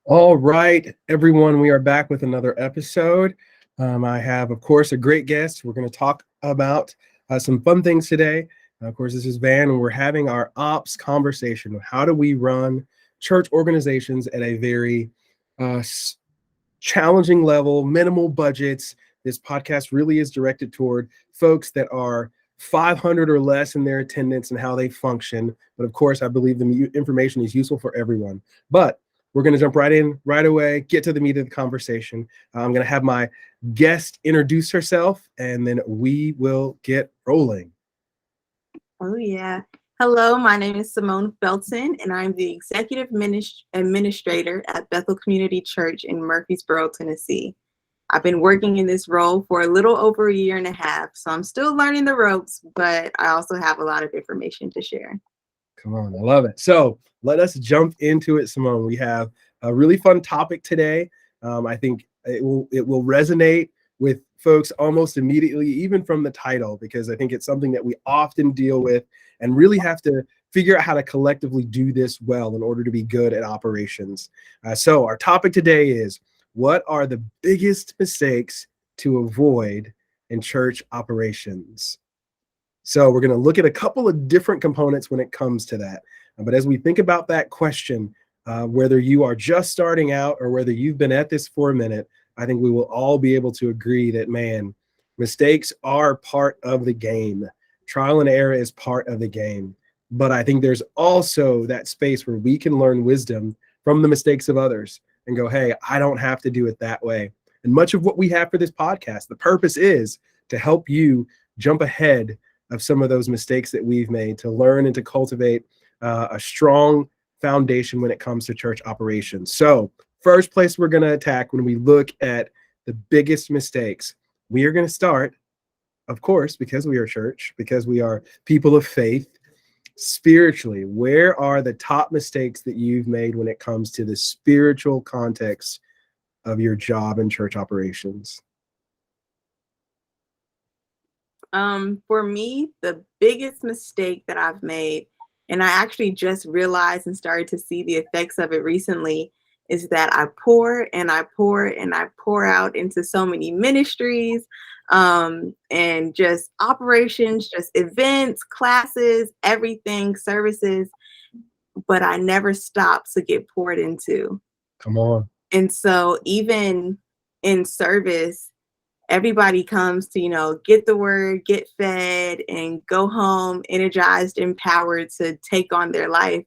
All right, everyone, we are back with another episode. I have, of course, a great guest. We're going to talk about some fun things today. Of course, this is Van, and we're having our ops conversation. How do we run church organizations at a very challenging level, minimal budgets? This podcast really is directed toward folks that are 500 or less in their attendance and how they function. But of course, I believe the information is useful for everyone. But we're going to jump right in right away, get to the meat of the conversation. I'm going to have my guest introduce herself, and then we will get rolling. Oh, yeah. Hello, my name is Simone Felton, and I'm the Executive Administrator at Bethel Community Church in Murfreesboro, Tennessee. I've been working in this role for a little over a year and a half, so I'm still learning the ropes, but I also have a lot of information to share. Come on, I love it. So let us jump into it, Simone. We have a really fun topic today. I think it will resonate with folks almost immediately, even from the title, because I think it's something that we often deal with and really have to figure out how to collectively do this well in order to be good at operations. So our topic today is, what are the biggest mistakes to avoid in church operations? So we're going to look at a couple of different components when it comes to that. But as we think about that question, whether you are just starting out or whether you've been at this for a minute, I think we will all be able to agree that, man, mistakes are part of the game. Trial and error is part of the game. But I think there's also that space where we can learn wisdom from the mistakes of others and go, hey, I don't have to do it that way. And much of what we have for this podcast, the purpose is to help you jump ahead of some of those mistakes that we've made, to learn and to cultivate a strong foundation when it comes to church operations. So first place we're going to attack when we look at the biggest mistakes, we are going to start, of course, because we are church, because we are people of faith, spiritually. Where are the top mistakes that you've made when it comes to the spiritual context of your job in church operations? For me, the biggest mistake that I've made, and I actually just realized and started to see the effects of it recently, is that I pour and I pour and I pour out into so many ministries, and just operations, just events, classes, everything, services, but I never stop to get poured into. Come on. And so even in service, everybody comes to, get the word, get fed, and go home energized, empowered to take on their life.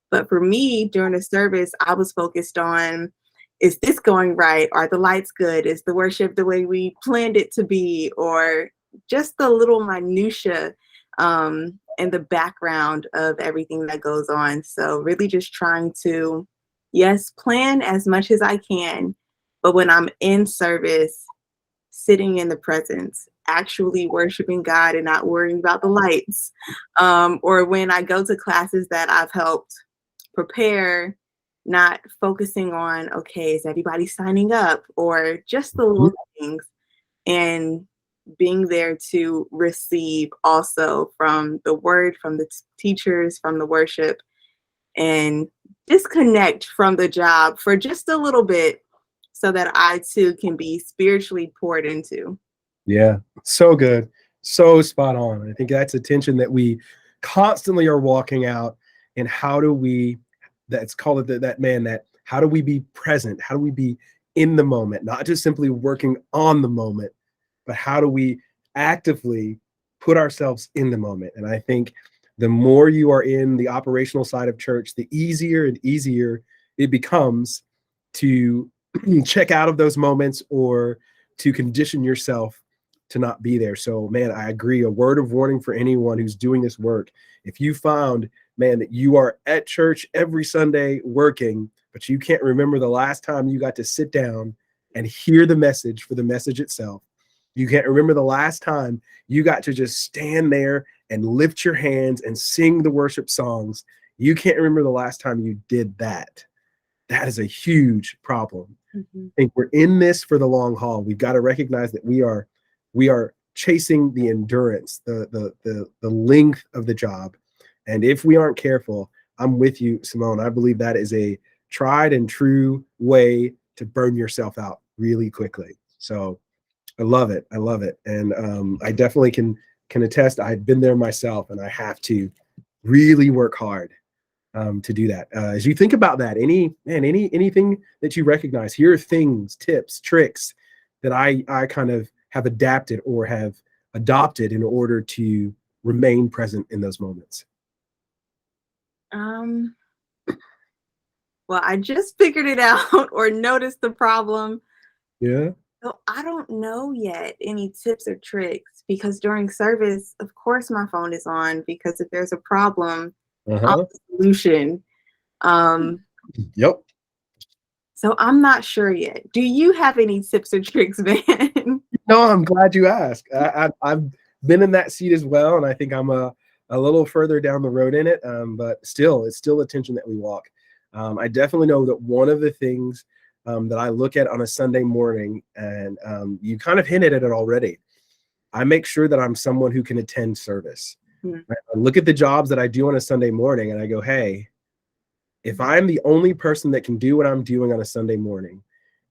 But for me, during the service, I was focused on, is this going right? Are the lights good? Is the worship the way we planned it to be? Or just the little minutia and the background of everything that goes on. So really just trying to, yes, plan as much as I can. But when I'm in service, sitting in the presence, actually worshiping God and not worrying about the lights. Or when I go to classes that I've helped prepare, not focusing on, okay, is everybody signing up? Or just the little things, and being there to receive also from the word, from the teachers, from the worship, and disconnect from the job for just a little bit, so that I too can be spiritually poured into. Yeah, so good. So spot on. I think that's a tension that we constantly are walking out. And how do we, that's called it that how do we be present? How do we be in the moment? Not just simply working on the moment, but how do we actively put ourselves in the moment? And I think the more you are in the operational side of church, the easier and easier it becomes to check out of those moments or to condition yourself to not be there. So, man, I agree. A word of warning for anyone who's doing this work. If you found, man, that you are at church every Sunday working, but you can't remember the last time you got to sit down and hear the message for the message itself. You can't remember the last time you got to just stand there and lift your hands and sing the worship songs. You can't remember the last time you did that. That is a huge problem. Mm-hmm. I think we're in this for the long haul. We've got to recognize that we are chasing the endurance, the length of the job. And if we aren't careful, I'm with you, Simone. I believe that is a tried and true way to burn yourself out really quickly. So I love it. I love it. And I definitely can attest. I've been there myself, and I have to really work hard to do that. As you think about that, anything that you recognize, here are things, tips, tricks that I kind of have adapted or have adopted in order to remain present in those moments. Well, I just figured it out or noticed the problem. Yeah. So I don't know yet any tips or tricks, because during service, of course, my phone is on, because if there's a problem, I'm the solution. Yep. So I'm not sure yet. Do you have any tips or tricks, Van? No, I'm glad you asked. I've been in that seat as well, and I think I'm a little further down the road in it, but still, it's still a tension that we walk. I definitely know that one of the things that I look at on a Sunday morning, and you kind of hinted at it already, I make sure that I'm someone who can attend service. Mm. Right? I look at the jobs that I do on a Sunday morning, and I go, hey, if I'm the only person that can do what I'm doing on a Sunday morning,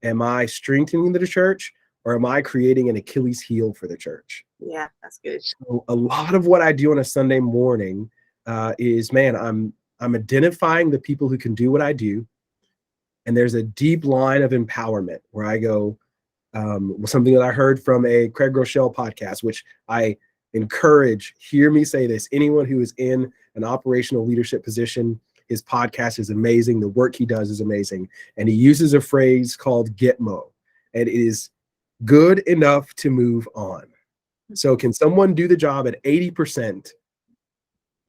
am I strengthening the church, or am I creating an Achilles heel for the church? Yeah, that's good. So a lot of what I do on a Sunday morning is, man, I'm identifying the people who can do what I do, and there's a deep line of empowerment where I go, something that I heard from a Craig Rochelle podcast, which I encourage, hear me say this, anyone who is in an operational leadership position, his podcast is amazing. The work he does is amazing. And he uses a phrase called Gitmo, and it is good enough to move on. So can someone do the job at 80%?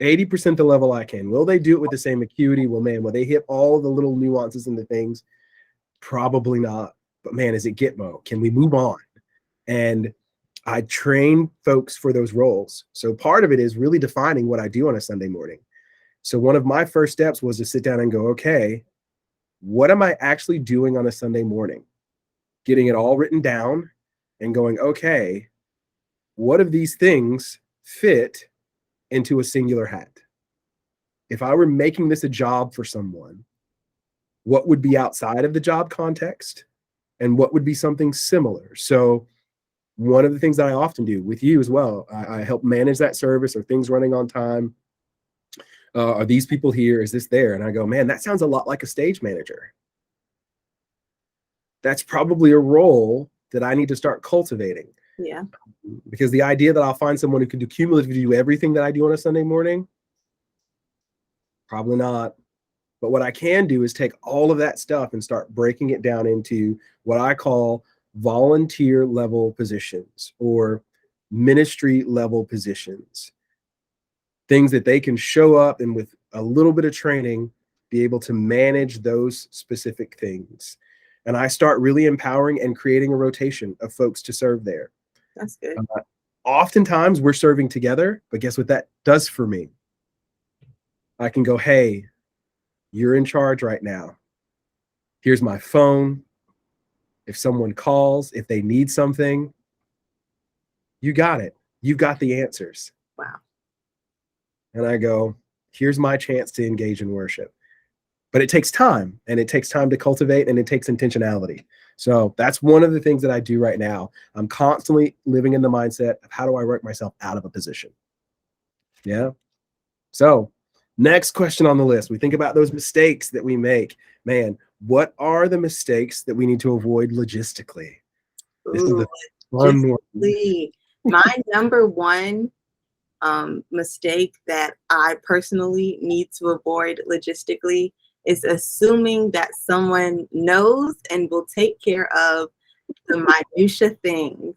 80% the level I can. Will they do it with the same acuity? Well, man, will they hit all the little nuances and the things? Probably not. But man, is it Gitmo? Can we move on? And I train folks for those roles. So part of it is really defining what I do on a Sunday morning. So one of my first steps was to sit down and go, okay, what am I actually doing on a Sunday morning? Getting it all written down and going, okay, what of these things fit into a singular hat? If I were making this a job for someone, what would be outside of the job context and what would be something similar? So one of the things that I often do with you as well, I help manage that service. Are things running on time? Are these people here? Is this there? And I go, man, that sounds a lot like a stage manager. That's probably a role that I need to start cultivating. Yeah. Because the idea that I'll find someone who can cumulatively do everything that I do on a Sunday morning, probably not. But what I can do is take all of that stuff and start breaking it down into what I call volunteer level positions or ministry level positions. Things that they can show up and with a little bit of training, be able to manage those specific things. And I start really empowering and creating a rotation of folks to serve there. That's good. Oftentimes we're serving together, but guess what that does for me? I can go, hey, you're in charge right now. Here's my phone. If someone calls, if they need something, you got it. You've got the answers. Wow. And I go, here's my chance to engage in worship. But it takes time, and it takes time to cultivate, and it takes intentionality. So that's one of the things that I do right now. I'm constantly living in the mindset of how do I work myself out of a position? Yeah. So next question on the list, we think about those mistakes that we make. Man, what are the mistakes that we need to avoid logistically? This is the fun one. My number one mistake that I personally need to avoid logistically is assuming that someone knows and will take care of the minutia things.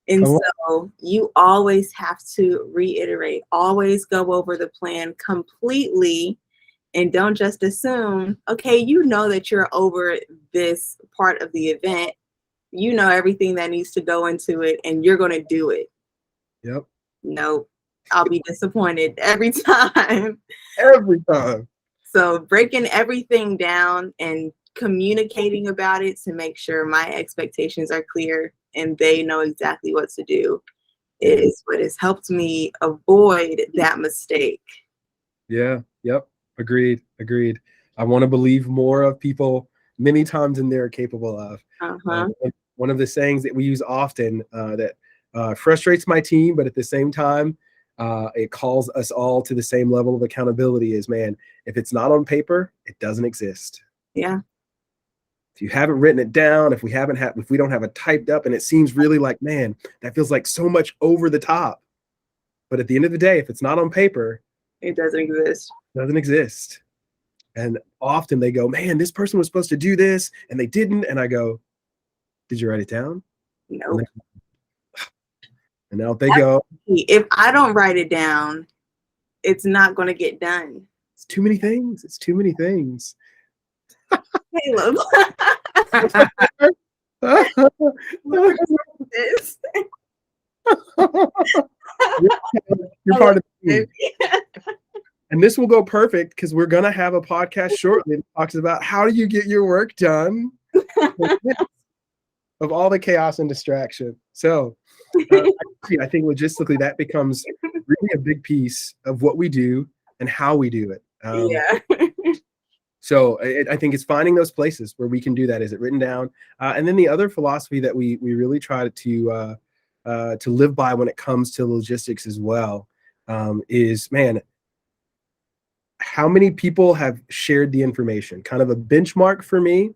And so you always have to reiterate, always go over the plan completely, and don't just assume, okay, you know that you're over this part of the event. You know everything that needs to go into it, and you're going to do it. Yep. Nope. I'll be disappointed every time. Every time. So breaking everything down and communicating about it to make sure my expectations are clear and they know exactly what to do is what has helped me avoid that mistake. Yeah. Yep. Agreed. I want to believe more of people many times than they're capable of. Uh-huh. One of the sayings that we use often that frustrates my team, but at the same time, it calls us all to the same level of accountability is, man, if it's not on paper, it doesn't exist. Yeah. If you haven't written it down, if we don't have it typed up and it seems really like, man, that feels like so much over the top. But at the end of the day, if it's not on paper, it doesn't exist. And often they go, man, this person was supposed to do this and they didn't. And I go, did you write it down? Nope. And now they go, if I don't write it down, it's not going to get done. It's too many things. Caleb. You're part of the team. And this will go perfect because we're going to have a podcast shortly that talks about how do you get your work done of all the chaos and distraction. So I think logistically that becomes really a big piece of what we do and how we do it. So I think it's finding those places where we can do that. Is it written down? And then the other philosophy that we really try to live by when it comes to logistics as well is, man, how many people have shared the information? Kind of a benchmark for me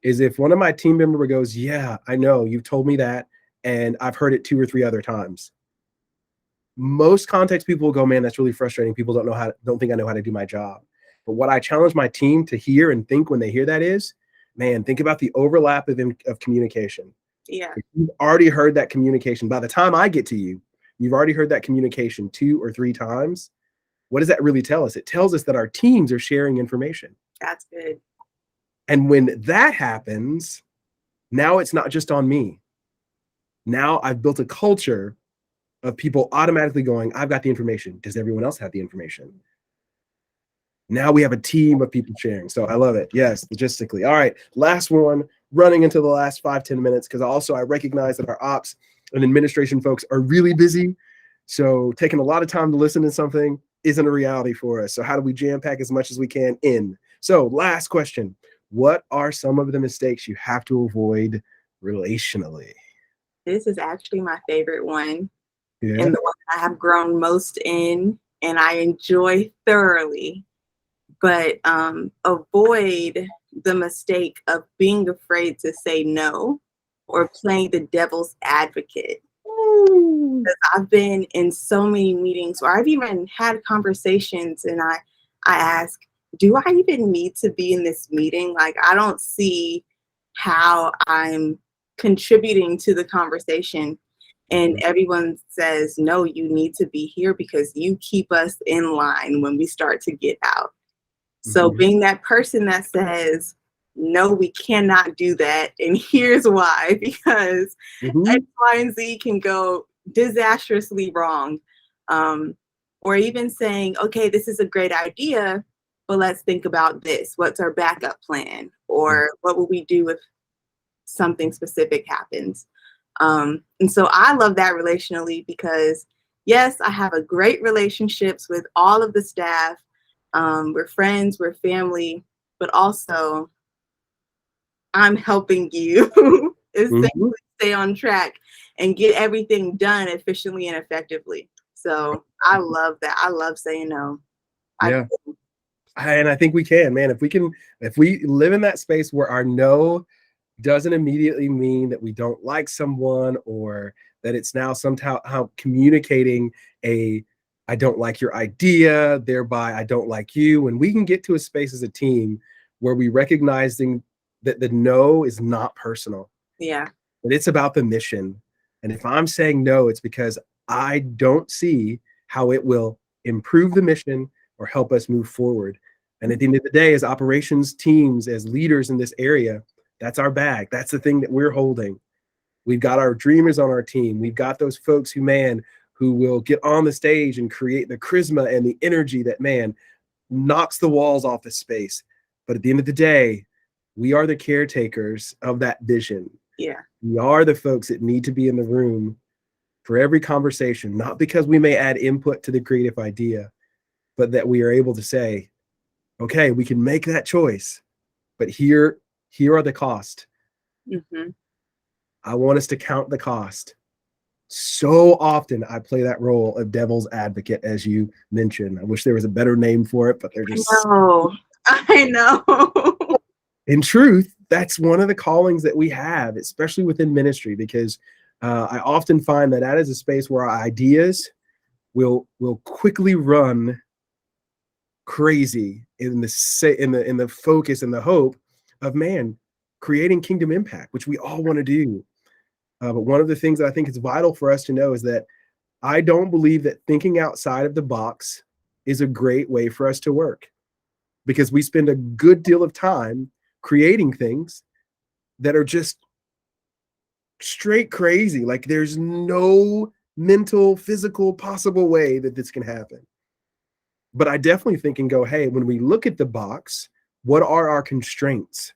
is if one of my team member goes, yeah, I know you've told me that, and I've heard it 2 or 3 other times. Most context people will go, man, that's really frustrating. People don't think I know how to do my job. But what I challenge my team to hear and think when they hear that is, man, think about the overlap of communication. Yeah. If you've already heard that communication. By the time I get to you, you've already heard that communication 2 or 3 times. What does that really tell us? It tells us that our teams are sharing information. That's good. And when that happens, now it's not just on me. Now I've built a culture of people automatically going, I've got the information. Does everyone else have the information? Now we have a team of people sharing. So I love it. Yes, logistically. All right, last one, running into the last 5-10 minutes, because also I recognize that our ops and administration folks are really busy. So taking a lot of time to listen to something isn't a reality for us. So how do we jam pack as much as we can in? So last question, what are some of the mistakes you have to avoid relationally? This is actually my favorite one. Yeah. And the one I have grown most in and I enjoy thoroughly. But avoid the mistake of being afraid to say no or playing the devil's advocate. Because I've been in so many meetings where I've even had conversations and I ask, do I even need to be in this meeting? Like, I don't see how I'm contributing to the conversation. And everyone says, no, you need to be here because you keep us in line when we start to get out. So being that person that says, no, we cannot do that. And here's why, because X, Y, and Z can go disastrously wrong. Or even saying, okay, this is a great idea, but let's think about this. What's our backup plan? Or what will we do if something specific happens? And so I love that relationally because, yes, I have a great relationships with all of the staff. We're friends, we're family, but also I'm helping you essentially stay on track and get everything done efficiently and effectively. So I love that. I love saying no. Yeah. And I think we can, man. If we live in that space where our no doesn't immediately mean that we don't like someone or that it's now somehow communicating I don't like your idea, thereby I don't like you. And we can get to a space as a team where we recognizing that the no is not personal. Yeah. But it's about the mission. And if I'm saying no, it's because I don't see how it will improve the mission or help us move forward. And at the end of the day, as operations teams, as leaders in this area, that's our bag. That's the thing that we're holding. We've got our dreamers on our team. We've got those folks who will get on the stage and create the charisma and the energy that, man, knocks the walls off the space. But at the end of the day, we are the caretakers of that vision. Yeah. We are the folks that need to be in the room for every conversation, not because we may add input to the creative idea, but that we are able to say, Okay, we can make that choice, but here are the costs. Mm-hmm. I want us to count the cost. So often I play that role of devil's advocate, as you mentioned. I wish there was a better name for it, but they're just. I know. In truth, that's one of the callings that we have, especially within ministry, because I often find that is a space where our ideas will quickly run crazy in the focus and the hope of creating kingdom impact, which we all want to do. But one of the things that I think is vital for us to know is that I don't believe that thinking outside of the box is a great way for us to work, because we spend a good deal of time creating things that are just straight crazy. Like there's no mental, physical, possible way that this can happen. But I definitely think and go, hey, when we look at the box, what are our constraints?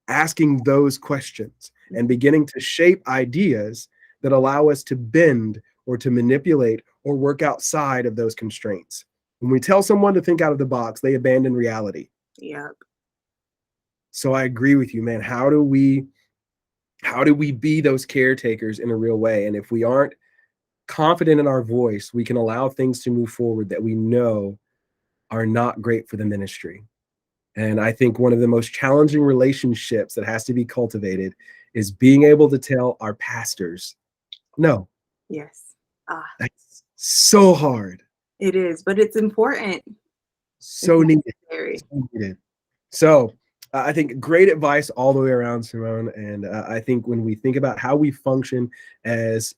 Asking those questions and beginning to shape ideas that allow us to bend or to manipulate or work outside of those constraints. When we tell someone to think out of the box, they abandon reality. Yep. So I agree with you, man. How do we be those caretakers in a real way? And if we aren't confident in our voice, we can allow things to move forward that we know are not great for the ministry. And I think one of the most challenging relationships that has to be cultivated is being able to tell our pastors, no. Yes. That's so hard. It is, but it's important. So needed. So I think great advice all the way around, Simone. And I think when we think about how we function as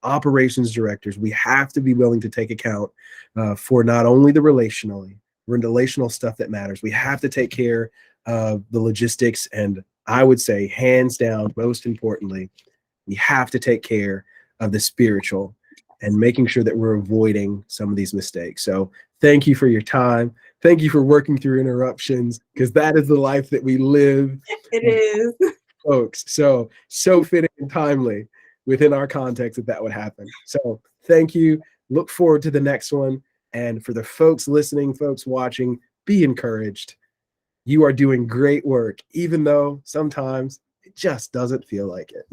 operations directors, we have to be willing to take account for not only the relational stuff that matters. We have to take care of the logistics, and I would say hands down, most importantly, we have to take care of the spiritual and making sure that we're avoiding some of these mistakes. So thank you for your time. Thank you for working through interruptions, because that is the life that we live. It is. Folks, so fitting and timely within our context that would happen. So thank you. Look forward to the next one. And for the folks listening, folks watching, be encouraged. You are doing great work, even though sometimes it just doesn't feel like it.